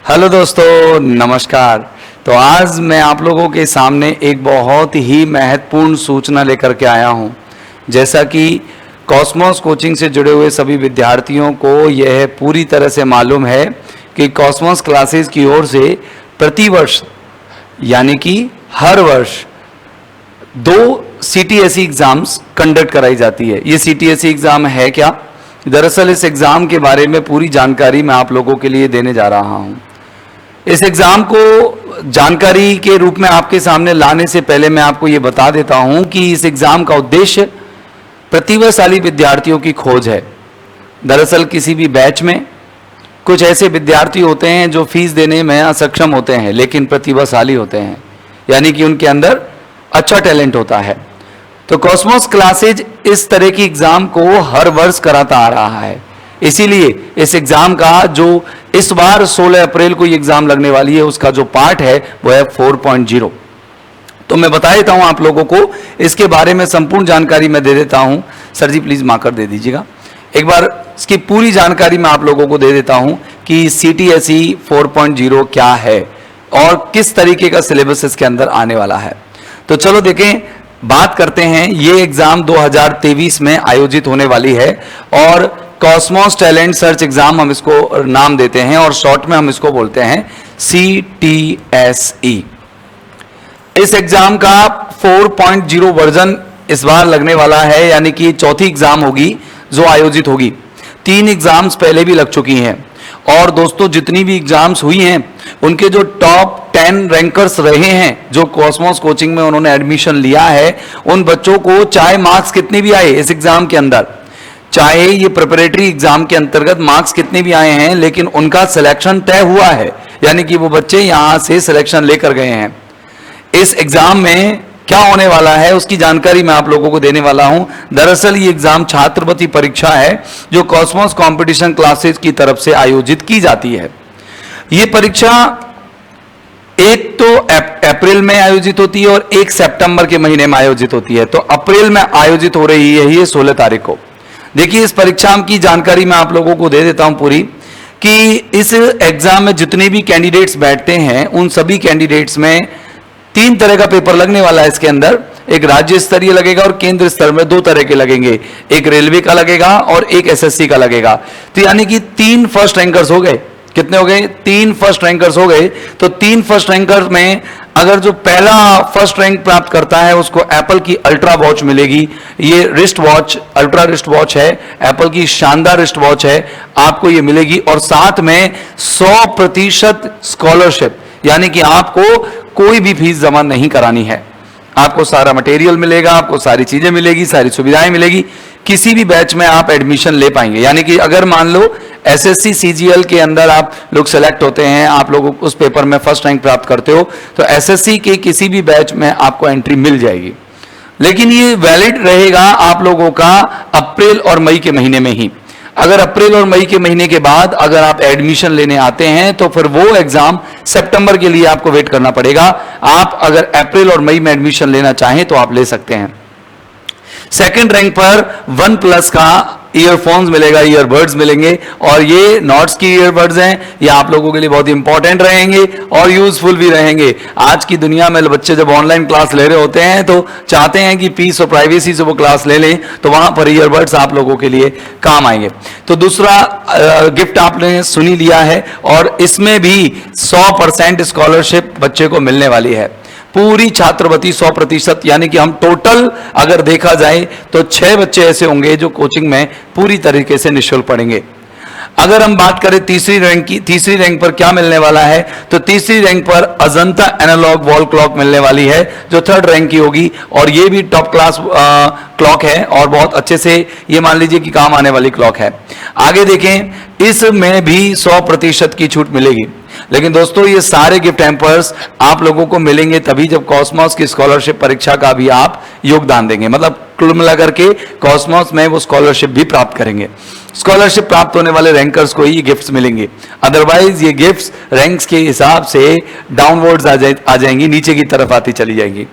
Hello दोस्तों, नमस्कार। तो आज मैं आप लोगों के सामने एक बहुत ही महत्वपूर्ण सूचना लेकर के आया हूं। जैसा कि कॉस्मोस कोचिंग से जुड़े हुए सभी विद्यार्थियों को यह पूरी तरह से मालूम है कि कॉस्मोस क्लासेस की ओर से प्रतिवर्ष यानी कि हर वर्ष 2 CTSE एग्ज़ाम्स कंडक्ट कराई जाती है। ये CTSE एग्ज़ाम है क्या? दरअसल इस एग्ज़ाम के बारे में पूरी जानकारी मैं आप लोगों के लिए देने जा रहा हूं। इस एग्ज़ाम को जानकारी के रूप में आपके सामने लाने से पहले मैं आपको ये बता देता हूं कि इस एग्ज़ाम का उद्देश्य प्रतिभाशाली विद्यार्थियों की खोज है। दरअसल किसी भी बैच में कुछ ऐसे विद्यार्थी होते हैं जो फीस देने में असक्षम होते हैं लेकिन प्रतिभाशाली होते हैं, यानी कि उनके अंदर अच्छा टैलेंट होता है। तो कॉस्मोस क्लासेज इस तरह की एग्ज़ाम को हर वर्ष कराता आ रहा है। इसीलिए इस एग्ज़ाम का जो इस बार 16 अप्रैल को ये एग्ज़ाम लगने वाली है, उसका जो पार्ट है वो है 4.0। तो मैं बता देता हूं आप लोगों को, इसके बारे में संपूर्ण जानकारी मैं दे देता हूं। सर जी प्लीज़ मार्कर दे दीजिएगा। एक बार इसकी पूरी जानकारी मैं आप लोगों को दे देता हूं कि CTSE 4.0 क्या है और किस तरीके का सिलेबस इसके अंदर आने वाला है। तो चलो देखें, बात करते हैं। ये एग्ज़ाम 2023 में आयोजित होने वाली है और कॉस्मोस टैलेंट सर्च एग्जाम हम इसको नाम देते हैं और शॉर्ट में हम इसको बोलते हैं CTSE। इस एग्जाम का 4.0 वर्जन इस बार लगने वाला है, यानी कि चौथी एग्जाम होगी जो आयोजित होगी। 3 एग्जाम्स पहले भी लग चुकी हैं और दोस्तों जितनी भी एग्जाम्स हुई हैं उनके जो टॉप 10 रैंकर्स रहे हैं, जो कॉस्मोस कोचिंग में उन्होंने एडमिशन लिया है, उन बच्चों को चाहे मार्क्स कितने भी आए इस एग्जाम के अंदर, चाहे ये प्रिपरेटरी एग्जाम के अंतर्गत मार्क्स कितने भी आए हैं, लेकिन उनका सिलेक्शन तय हुआ है, यानी कि वो बच्चे यहां से सिलेक्शन लेकर गए हैं। इस एग्जाम में क्या होने वाला है उसकी जानकारी मैं आप लोगों को देने वाला हूं। दरअसल ये एग्जाम छात्रवृत्ति परीक्षा है जो कॉस्मोस कंपटीशन क्लासेस की तरफ से आयोजित की जाती है। ये परीक्षा एक तो अप्रैल में आयोजित होती है और 1 सितंबर के महीने में आयोजित होती है। तो अप्रैल में आयोजित हो रही है ये 16 तारीख को। देखिए, इस परीक्षा की जानकारी मैं आप लोगों को दे देता हूं पूरी, कि इस एग्जाम में जितने भी कैंडिडेट्स बैठते हैं उन सभी कैंडिडेट्स में 3 तरह का पेपर लगने वाला है। इसके अंदर एक राज्य स्तरीय लगेगा और केंद्र स्तर में 2 तरह के लगेंगे, एक रेलवे का लगेगा और एक SSC का लगेगा। तो यानी कि 3 फर्स्ट रैंकर्स हो गए। कितने हो गए? 3 फर्स्ट रैंकर्स हो गए। तो 3 फर्स्ट रैंकर्स में अगर जो पहला फर्स्ट रैंक प्राप्त करता है उसको एप्पल की अल्ट्रा वॉच मिलेगी। ये wrist watch, ultra wrist watch है, एप्पल की शानदार रिस्ट वॉच है, आपको ये मिलेगी। और साथ में 100% स्कॉलरशिप, यानी कि आपको कोई भी फीस जमा नहीं करानी है। आपको सारा मटेरियल मिलेगा, आपको सारी चीजें मिलेगी, सारी सुविधाएं मिलेगी। किसी भी बैच में आप एडमिशन ले पाएंगे। यानी कि अगर मान लो SSC CGL के अंदर आप लोग सेलेक्ट होते हैं, आप लोग उस पेपर में फर्स्ट रैंक प्राप्त करते हो, तो SSC के किसी भी बैच में आपको एंट्री मिल जाएगी। लेकिन ये वैलिड रहेगा आप लोगों का अप्रैल और मई के महीने में ही। अगर अप्रैल और मई के महीने के बाद अगर आप एडमिशन लेने आते हैं तो फिर वो एग्जाम सितंबर के लिए आपको वेट करना पड़ेगा। आप अगर अप्रैल और मई में एडमिशन लेना चाहें तो आप ले सकते हैं। सेकंड रैंक पर OnePlus का ईयरफोन्स मिलेगा, ईयरबड्स मिलेंगे, और ये नॉट्स की ईयरबड्स हैं। ये आप लोगों के लिए बहुत इंपॉर्टेंट रहेंगे और यूजफुल भी रहेंगे। आज की दुनिया में बच्चे जब ऑनलाइन क्लास ले रहे होते हैं तो चाहते हैं कि पीस और प्राइवेसी से वो क्लास ले लें, तो वहां पर ईयरबड्स आप लोगों के लिए काम आएंगे। तो दूसरा गिफ्ट आपने सुनी लिया है और इसमें भी 100% स्कॉलरशिप बच्चे को मिलने वाली है। पूरी छात्रवृत्ति 100%, यानी कि हम टोटल अगर देखा जाए तो 6 बच्चे ऐसे होंगे जो कोचिंग में पूरी तरीके से निःशुल्क पढ़ेंगे। अगर हम बात करें तीसरी रैंक की, तीसरी रैंक पर क्या मिलने वाला है, तो तीसरी रैंक पर अजंता एनालॉग वॉल क्लॉक मिलने वाली है जो 3rd रैंक की होगी, और ये भी टॉप क्लास क्लॉक है और बहुत अच्छे से ये मान लीजिए कि काम आने वाली क्लॉक है। आगे देखें, इसमें भी 100% की छूट मिलेगी। लेकिन दोस्तों ये सारे गिफ्ट हैम्पर्स आप लोगों को मिलेंगे तभी जब कॉस्मोस की स्कॉलरशिप परीक्षा का भी आप योगदान देंगे। मतलब कुल मिलाकर के कॉस्मोस में वो स्कॉलरशिप भी प्राप्त करेंगे। स्कॉलरशिप प्राप्त होने वाले रैंकर्स को ही गिफ्ट्स मिलेंगे, अदरवाइज ये गिफ्ट्स रैंक्स के हिसाब से डाउनवर्ड्स आ जाएंगी, नीचे की तरफ आती चली जाएंगी।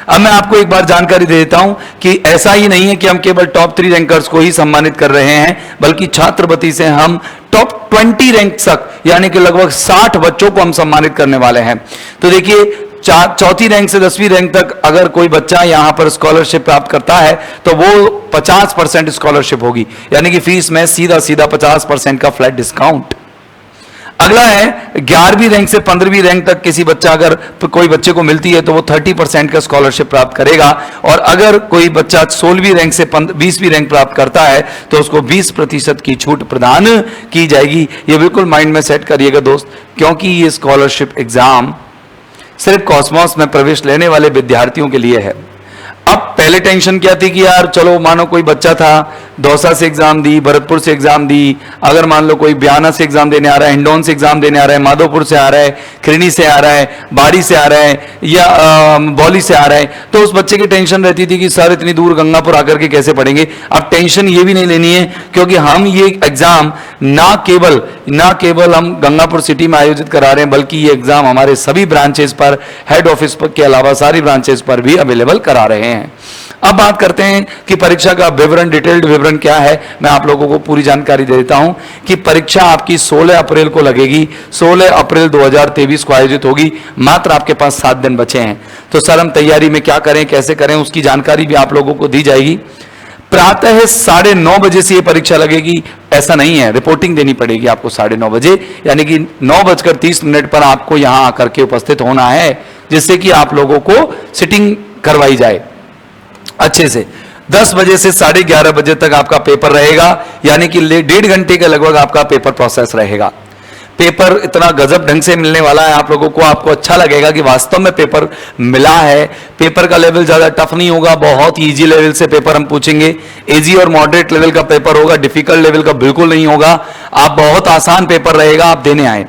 अब मैं आपको एक बार जानकारी दे देता हूं कि ऐसा ही नहीं है कि हम केवल टॉप 3 रैंकर्स को ही सम्मानित कर रहे हैं, बल्कि छात्रवृत्ति से हम टॉप 20 रैंक तक यानी कि लगभग 60 बच्चों को हम सम्मानित करने वाले हैं। तो देखिए, चौथी रैंक से 10वीं रैंक तक अगर कोई बच्चा यहां पर स्कॉलरशिप प्राप्त करता है तो वो 50% स्कॉलरशिप होगी, यानी कि फीस में सीधा सीधा 50% का फ्लैट डिस्काउंट। अगला है 11वीं रैंक से 15वीं रैंक तक किसी बच्चा अगर कोई बच्चे को मिलती है तो वो 30% का स्कॉलरशिप प्राप्त करेगा, और अगर कोई बच्चा 16वीं रैंक से 20वीं रैंक प्राप्त करता है तो उसको 20% की छूट प्रदान की जाएगी। ये बिल्कुल माइंड में सेट करिएगा दोस्त, क्योंकि ये स्कॉलरशिप एग्जाम सिर्फ कॉस्मॉस में प्रवेश लेने वाले विद्यार्थियों के लिए है। अब पहले टेंशन क्या थी कि यार चलो मानो कोई बच्चा था, दौसा से एग्जाम दी, भरतपुर से एग्जाम दी, अगर मान लो कोई बयाना से एग्जाम देने आ रहा है, हिंडौन से एग्जाम देने आ रहा है, माधोपुर से आ रहा है, खिरनी से आ रहा है, बाड़ी से आ रहा है या बौली से आ रहा है, तो उस बच्चे की टेंशन रहती थी कि सर इतनी दूर गंगापुर आकर के कैसे पढ़ेंगे। अब टेंशन ये भी नहीं लेनी है, क्योंकि हम ये एग्जाम ना केवल हम गंगापुर सिटी में आयोजित करा रहे हैं, बल्कि ये एग्जाम हमारे सभी ब्रांचेस पर, हेड ऑफिस के अलावा सारी ब्रांचेस पर भी अवेलेबल करा रहे हैं। अब बात करते हैं कि परीक्षा का विवरण, डिटेल्ड विवरण क्या है। मैं आप लोगों को पूरी जानकारी दे देता हूं कि परीक्षा आपकी 16 अप्रैल को लगेगी, 16 अप्रैल 2023 को आयोजित होगी। मात्र आपके पास 7 दिन बचे हैं, तो सर हम तैयारी में क्या करें, कैसे करें, उसकी जानकारी भी आप लोगों को दी जाएगी। प्रातः 9:30 बजे से ये परीक्षा लगेगी, ऐसा नहीं है, रिपोर्टिंग देनी पड़ेगी आपको 9:30 बजे, यानी कि 9:30 पर आपको यहां आकर के उपस्थित होना है, जिससे कि आप लोगों को सिटिंग करवाई जाए अच्छे से। 10 बजे से 11:30 बजे तक आपका पेपर रहेगा, यानी कि 1.5 घंटे के लगभग आपका पेपर प्रोसेस रहेगा। पेपर इतना गजब ढंग से मिलने वाला है आप लोगों को, आपको अच्छा लगेगा कि वास्तव में पेपर मिला है। पेपर का लेवल ज्यादा टफ नहीं होगा, बहुत इजी लेवल से पेपर हम पूछेंगे। इजी और मॉडरेट लेवल का पेपर होगा, डिफिकल्ट लेवल का बिल्कुल नहीं होगा। आप बहुत आसान पेपर रहेगा, आप देने आए।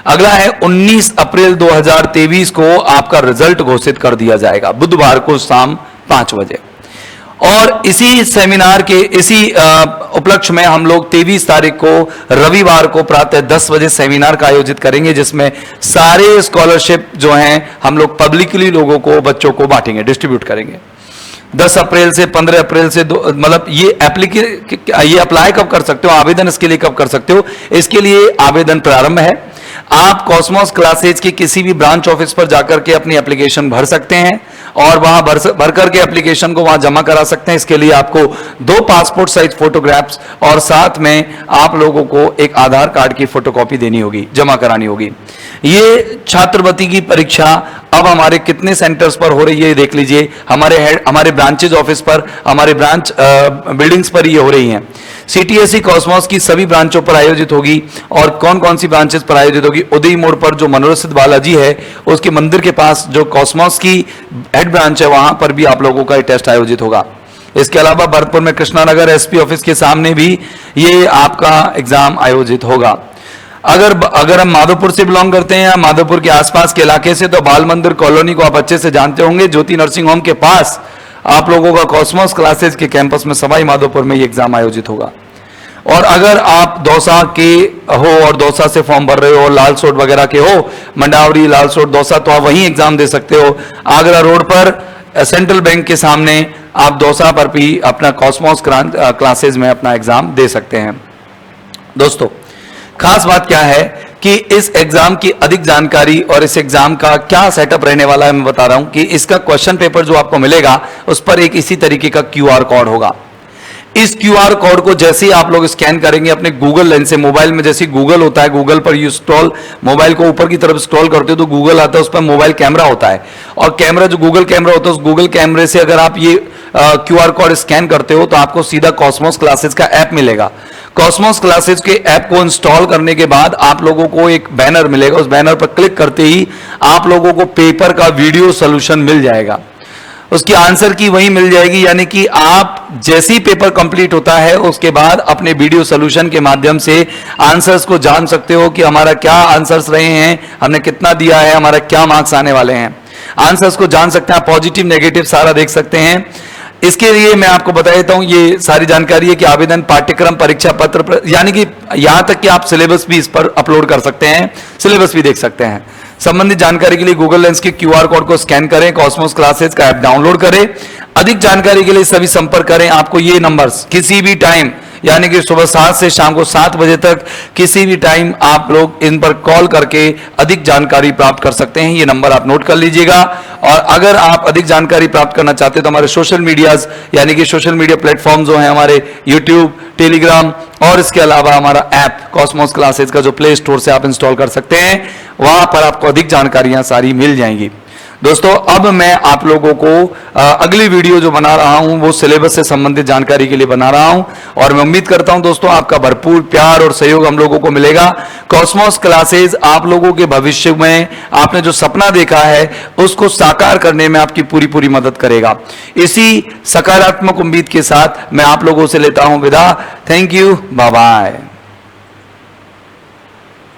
अगला है 19 अप्रैल 2023 को आपका रिजल्ट घोषित कर दिया जाएगा, बुधवार को शाम 5 बजे। और इसी सेमिनार के उपलक्ष्य में हम लोग 23 तारीख को रविवार को प्रातः 10 बजे सेमिनार का आयोजित करेंगे, जिसमें सारे स्कॉलरशिप जो हैं हम लोग पब्लिकली लोगों को, बच्चों को बांटेंगे, डिस्ट्रीब्यूट करेंगे। 10 अप्रैल से 15 अप्रैल से मतलब ये अप्लाई कब कर सकते हो, आवेदन इसके लिए कब कर सकते हो, इसके लिए आवेदन प्रारंभ है। आप कॉस्मॉस क्लासेज के किसी भी ब्रांच ऑफिस पर जाकर के अपनी एप्लीकेशन भर सकते हैं और वहां भर करके एप्लीकेशन को वहां जमा करा सकते हैं। इसके लिए आपको 2 पासपोर्ट साइज फोटोग्राफ्स और साथ में आप लोगों को एक आधार कार्ड की फोटोकॉपी देनी होगी, जमा करानी होगी। ये छात्रवृत्ति की परीक्षा अब हमारे कितने सेंटर्स पर हो रही है देख लीजिए। हमारे ब्रांचेज ऑफिस पर, हमारे ब्रांच बिल्डिंग्स पर ये हो रही हैं। सीटीएसई कॉस्मॉस की सभी ब्रांचों पर आयोजित होगी। और कौन कौन सी ब्रांचेस पर आयोजित होगी? उदय मोड़ पर जो मनोरसिद्ध बालाजी है उसके मंदिर के पास जो कॉस्मॉस की हेड ब्रांच है वहां पर भी आप लोगों का ये टेस्ट आयोजित होगा। इसके अलावा भरतपुर में कृष्णानगर एसपी ऑफिस के सामने भी ये आपका एग्जाम आयोजित होगा। अगर हम माधोपुर से बिलोंग करते हैं या माधोपुर के आसपास के इलाके से, तो बाल मंदिर कॉलोनी को आप अच्छे से जानते होंगे। ज्योति नर्सिंग होम के पास आप लोगों का कॉस्मॉस क्लासेज के कैंपस में सवाई माधोपुर में ये एग्जाम आयोजित होगा। और अगर आप दौसा के हो और दौसा से फॉर्म भर रहे हो और लालसोट वगैरह के हो, मंडावरी, लालसोट, दौसा, तो आप वहीं एग्जाम दे सकते हो। आगरा रोड पर सेंट्रल बैंक के सामने आप दौसा पर भी अपना कॉस्मॉस क्लासेज में अपना एग्जाम दे सकते हैं। दोस्तों, खास बात क्या है कि इस एग्जाम की अधिक जानकारी और इस एग्जाम का क्या सेटअप रहने वाला है मैं बता रहा हूं कि इसका क्वेश्चन पेपर जो आपको मिलेगा उस पर एक इसी तरीके का क्यूआर कोड होगा। इस क्यूआर कोड को जैसे ही आप लोग स्कैन करेंगे अपने गूगल लेंस से, मोबाइल में जैसे गूगल होता है, गूगल पर यू स्क्रॉल, मोबाइल को ऊपर की तरफ स्क्रॉल करते हो तो गूगल आता है, उस पर मोबाइल कैमरा होता है। और कैमरा जो गूगल कैमरा होता है, उस गूगल कैमरे से अगर आप ये क्यूआर कोड स्कैन करते हो तो आपको सीधा कॉस्मॉस क्लासेज का ऐप मिलेगा। कॉस्मॉस क्लासेज के ऐप को इंस्टॉल करने के बाद आप लोगों को एक बैनर मिलेगा। उस बैनर पर क्लिक करते ही आप लोगों को पेपर का वीडियो सोल्यूशन मिल जाएगा, उसकी आंसर की वही मिल जाएगी। यानी कि आप जैसे ही पेपर कंप्लीट होता है उसके बाद अपने वीडियो सोल्यूशन के माध्यम से आंसर्स को जान सकते हो कि हमारा क्या आंसर्स रहे हैं, हमने कितना दिया है, हमारा क्या मार्क्स आने वाले हैं। आंसर्स को जान सकते हैं, पॉजिटिव नेगेटिव सारा देख सकते हैं। इसके लिए मैं आपको बता देता हूं, ये सारी जानकारी है कि आवेदन, पाठ्यक्रम, परीक्षा पत्र, यानी कि यहां तक कि आप सिलेबस भी इस पर अपलोड कर सकते हैं, सिलेबस भी देख सकते हैं। संबंधित जानकारी के लिए गूगल लेंस के QR कोड को स्कैन करें, कॉस्मोस क्लासेज का ऐप डाउनलोड करें। अधिक जानकारी के लिए सभी संपर्क करें। आपको ये नंबर्स किसी भी टाइम, यानी कि सुबह 7 से शाम को 7 बजे तक किसी भी टाइम आप लोग इन पर कॉल करके अधिक जानकारी प्राप्त कर सकते हैं। ये नंबर आप नोट कर लीजिएगा। और अगर आप अधिक जानकारी प्राप्त करना चाहते हैं तो हमारे सोशल मीडियाज, यानी कि सोशल मीडिया प्लेटफॉर्म जो हैं हमारे यूट्यूब, टेलीग्राम और इसके अलावा हमारा ऐप कॉस्मोस क्लासेज का जो प्ले स्टोर से आप इंस्टॉल कर सकते हैं, वहां पर आपको अधिक जानकारियां सारी मिल जाएंगी। दोस्तों, अब मैं आप लोगों को अगली वीडियो जो बना रहा हूं वो सिलेबस से संबंधित जानकारी के लिए बना रहा हूं, और मैं उम्मीद करता हूं दोस्तों आपका भरपूर प्यार और सहयोग हम लोगों को मिलेगा। कॉस्मोस क्लासेज आप लोगों के भविष्य में आपने जो सपना देखा है उसको साकार करने में आपकी पूरी मदद करेगा। इसी सकारात्मक उम्मीद के साथ मैं आप लोगों से लेता हूं विदा। Thank you, bye bye.